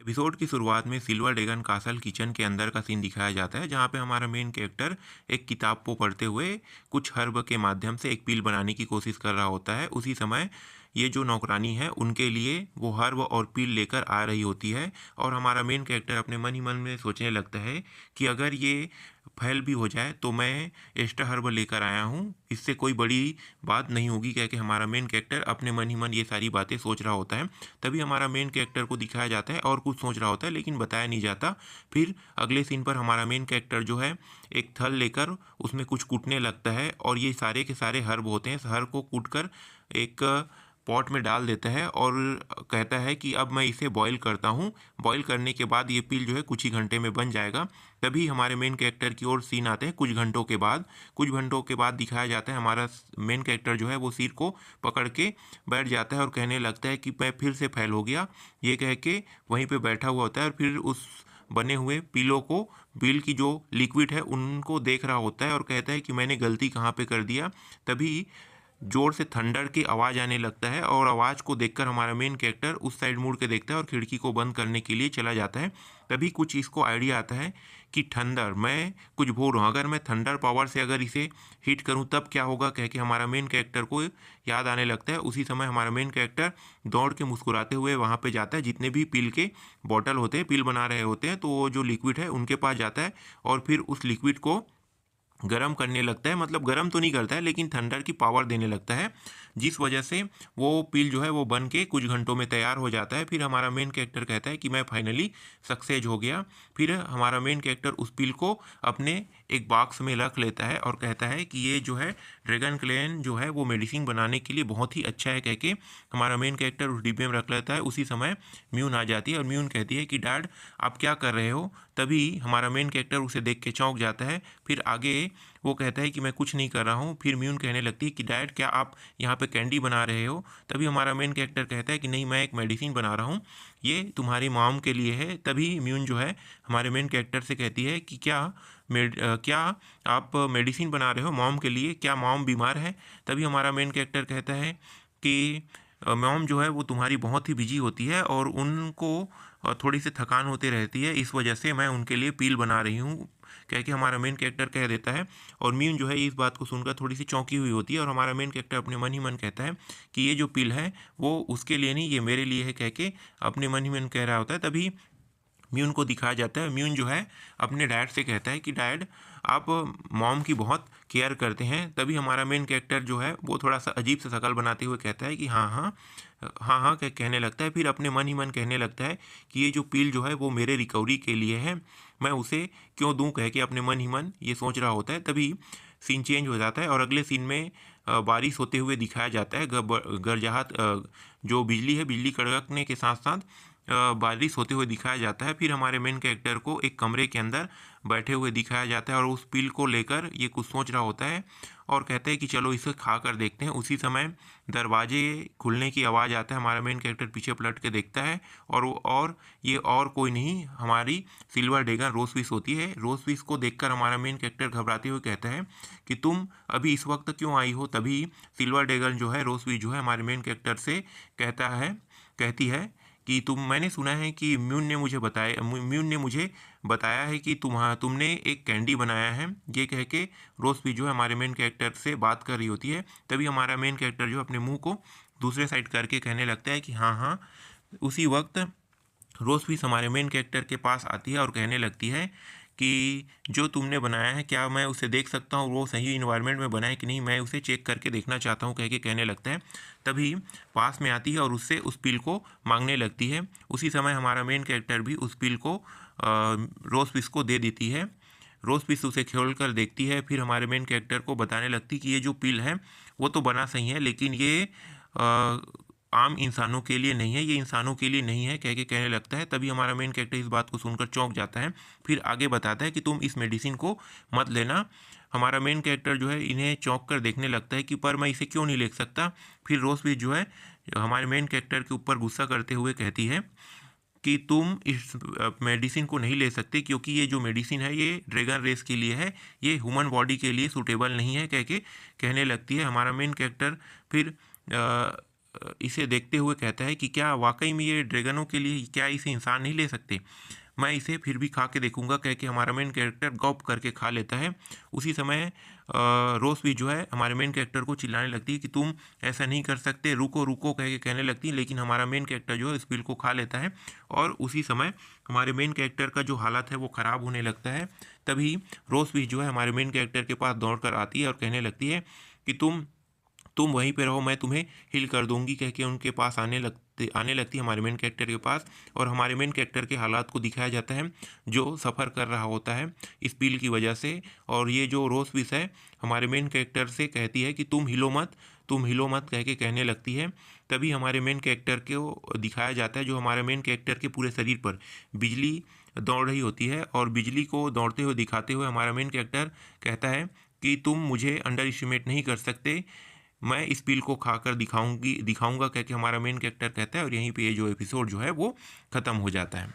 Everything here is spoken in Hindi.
एपिसोड की शुरुआत में सिल्वर ड्रैगन कासल किचन के अंदर का सीन दिखाया जाता है, जहाँ पे हमारा मेन कैरेक्टर एक किताब को पढ़ते हुए कुछ हर्ब के माध्यम से एक पील बनाने की कोशिश कर रहा होता है। उसी समय ये जो नौकरानी है उनके लिए वो हर्ब और पील लेकर आ रही होती है, और हमारा मेन कैरेक्टर अपने मन ही मन में सोचने लगता है कि अगर ये फेल भी हो जाए तो मैं एक्स्ट्रा हर्ब लेकर आया हूँ, इससे कोई बड़ी बात नहीं होगी, कह के हमारा मेन कैरेक्टर अपने मन ही मन ये सारी बातें सोच रहा होता है। तभी हमारा मेन कैरेक्टर को दिखाया जाता है और कुछ सोच रहा होता है लेकिन बताया नहीं जाता। फिर अगले सीन पर हमारा मेन कैरेक्टर जो है एक थल लेकर उसमें कुछ कूटने लगता है, और ये सारे के सारे हर्ब होते हैं। इस हर्ब को कूट कर एक पॉट में डाल देता है और कहता है कि अब मैं इसे बॉईल करता हूँ। बॉईल करने के बाद ये पील जो है कुछ ही घंटे में बन जाएगा। तभी हमारे मेन कैरेक्टर की ओर सीन आते हैं कुछ घंटों के बाद दिखाया जाता है हमारा मेन कैरेक्टर जो है वो सिर को पकड़ के बैठ जाता है और कहने लगता है कि मैं फिर से फेल हो गया। ये कह के वहीं पे बैठा हुआ होता है और फिर उस बने हुए पीलों को, पील की जो लिक्विड है उनको देख रहा होता है और कहता है कि मैंने गलती कहाँ पे कर दिया। तभी जोर से थंडर की आवाज़ आने लगता है और आवाज़ को देखकर हमारा मेन कैरेक्टर उस साइड मुड़ के देखता है और खिड़की को बंद करने के लिए चला जाता है। तभी कुछ इसको आइडिया आता है कि थंडर, मैं कुछ बोल रहा हूँ, अगर मैं थंडर पावर से अगर इसे हिट करूँ तब क्या होगा, कह के हमारा मेन कैरेक्टर को याद आने लगता है। उसी समय हमारा मेन कैरेक्टर दौड़ के मुस्कुराते हुए वहाँ पे जाता है, जितने भी पील के बॉटल होते हैं, पील बना रहे होते हैं, तो वो जो लिक्विड है उनके पास जाता है और फिर उस लिक्विड को गरम करने लगता है। मतलब गरम तो नहीं करता है लेकिन थंडर की पावर देने लगता है, जिस वजह से वो पील जो है वो बन के कुछ घंटों में तैयार हो जाता है। फिर हमारा मेन कैरेक्टर कहता है कि मैं फाइनली सक्सेस हो गया। फिर हमारा मेन कैरेक्टर उस पील को अपने एक बॉक्स में रख लेता है और कहता है कि ये जो है ड्रैगन क्लेन जो है वो मेडिसिन बनाने के लिए बहुत ही अच्छा है, कह के हमारा मेन कैरेक्टर उस डिब्बे में रख लेता है। उसी समय म्यून आ जाती है और म्यून कहती है कि डैड आप क्या कर रहे हो। तभी हमारा मेन कैरेक्टर उसे देख के चौंक जाता है। फिर आगे वो कहता है कि मैं कुछ नहीं कर रहा हूँ। फिर म्यून कहने लगती है कि डैड क्या आप यहाँ पे कैंडी बना रहे हो। तभी हमारा मेन कैरेक्टर कहता है कि नहीं, मैं एक मेडिसिन बना रहा हूँ, ये तुम्हारी मॉम के लिए है। तभी म्यून जो है हमारे मेन कैरेक्टर से कहती है कि क्या आप मेडिसिन बना रहे हो मॉम के लिए, क्या मॉम बीमार है। तभी हमारा मेन कैरेक्टर कहता है कि मॉम जो है वो तुम्हारी बहुत ही बिजी होती है और उनको थोड़ी सी थकान होती रहती है, इस वजह से मैं उनके लिए पील बना रही हूँ, कह के हमारा मेन कैरेक्टर कह देता है। और म्यून जो है इस बात को सुनकर थोड़ी सी चौंकी हुई होती है और हमारा मेन कैरेक्टर अपने मन ही मन कहता है कि ये जो पील है वो उसके लिए नहीं, ये मेरे लिए है, कह के अपने मन ही मन कह रहा होता है। तभी म्यून को दिखाया जाता है। म्यून जो है अपने डैड से कहता है कि डैड आप मॉम की बहुत केयर करते हैं। तभी हमारा मेन कैरेक्टर जो है वो थोड़ा सा अजीब सा शकल बनाते हुए कहता है कि हाँ हाँ हाँ हाँ कहने लगता है। फिर अपने मन ही मन कहने लगता है कि ये जो पील जो है वो मेरे रिकवरी के लिए है, मैं उसे क्यों दूं, कह के अपने मन ही मन ये सोच रहा होता है। तभी सीन चेंज हो जाता है और अगले सीन में बारिश होते हुए दिखाया जाता है। गरजाहट, जो बिजली है, बिजली कड़कने के साथ साथ बारिश होते हुए दिखाया जाता है। फिर हमारे मेन कैरेक्टर को एक कमरे के अंदर बैठे हुए दिखाया जाता है और उस पील को लेकर ये कुछ सोच रहा होता है और कहते हैं कि चलो इसे खा कर देखते हैं। उसी समय दरवाजे खुलने की आवाज़ आता है। हमारा मेन कैरेक्टर पीछे पलट के देखता है और ये और कोई नहीं, हमारी सिल्वर ड्रैगन रोसविश होती है। रोसविश को देखकर हमारा मेन कैरेक्टर घबराते हुए कहता है कि तुम अभी इस वक्त क्यों आई हो। तभी सिल्वर ड्रैगन जो है, रोसविश जो है, हमारे मेन कैरेक्टर से कहती है कि मैंने सुना है कि म्यून ने मुझे बताया है कि तुमने एक कैंडी बनाया है, ये कह के रोज़ भी जो है हमारे मेन कैरेक्टर से बात कर रही होती है। तभी हमारा मेन कैरेक्टर जो अपने मुंह को दूसरे साइड करके कहने लगता है कि हाँ हाँ। उसी वक्त रोज़फिश हमारे मेन कैरेक्टर के पास आती है और कहने लगती है कि जो तुमने बनाया है क्या मैं उसे देख सकता हूँ, वो सही इन्वायरमेंट में बना है कि नहीं, मैं उसे चेक करके देखना चाहता हूँ, कह के कहने लगता है। तभी पास में आती है और उससे उस पिल को मांगने लगती है। उसी समय हमारा मेन कैरेक्टर भी उस पिल को रोज़फिश को दे देती है। रोज़फिश उसे खोल कर देखती है, फिर हमारे मेन कैरेक्टर को बताने लगती कि ये जो पिल है वो तो बना सही है लेकिन ये आम इंसानों के लिए नहीं है, ये इंसानों के लिए नहीं है, कह के कहने लगता है। तभी हमारा मेन कैरेक्टर इस बात को सुनकर चौंक जाता है। फिर आगे बताता है कि तुम इस मेडिसिन को मत लेना। हमारा मेन कैरेक्टर जो है इन्हें चौंक कर देखने लगता है कि पर मैं इसे क्यों नहीं ले सकता। फिर रोज़ भी जो है हमारे मेन कैरेक्टर के ऊपर गुस्सा करते हुए कहती है कि तुम इस मेडिसिन को नहीं ले सकते क्योंकि ये जो मेडिसिन है ये ड्रैगन रेस के लिए है, ये ह्यूमन बॉडी के लिए सूटेबल नहीं है, कह के कहने लगती है। हमारा मेन कैरेक्टर फिर इसे देखते हुए कहता है कि क्या वाकई में ये ड्रैगनों के लिए, क्या इसे इंसान नहीं ले सकते? मैं इसे फिर भी खा के देखूंगा, कह के हमारा मेन कैरेक्टर गॉप करके खा लेता है। उसी समय रोज भी जो है हमारे मेन कैरेक्टर को चिल्लाने लगती है कि तुम ऐसा नहीं कर सकते, रुको रुको कह के कहने लगती है, लेकिन हमारा मेन कैरेक्टर जो है इस पील को खा लेता है। और उसी समय हमारे मेन कैरेक्टर का जो हालत है वो ख़राब होने लगता है। तभी रोज भी जो है हमारे मेन कैरेक्टर के पास दौड़ कर आती है और कहने लगती है कि तुम वहीं पे रहो, मैं तुम्हें हील कर दूंगी, कह के उनके पास आने लगती है हमारे मेन कैरेक्टर के पास। और हमारे मेन कैरेक्टर के हालात को दिखाया जाता है जो सफ़र कर रहा होता है इस पील की वजह से। और ये जो रोसविस है हमारे मेन कैरेक्टर से कहती है कि तुम हिलो मत कह के कहने लगती है। तभी हमारे मेन कैरेक्टर को दिखाया जाता है जो हमारे मेन कैरेक्टर के पूरे शरीर पर बिजली दौड़ रही होती है, और बिजली को दौड़ते हुए दिखाते हुए हमारा मेन कैरेक्टर कहता है कि तुम मुझे अंडर एस्टिमेट नहीं कर सकते, मैं इस पील को खाकर दिखाऊंगा, कह के हमारा मेन कैरेक्टर कहता है। और यहीं पे ये जो एपिसोड जो है वो ख़त्म हो जाता है।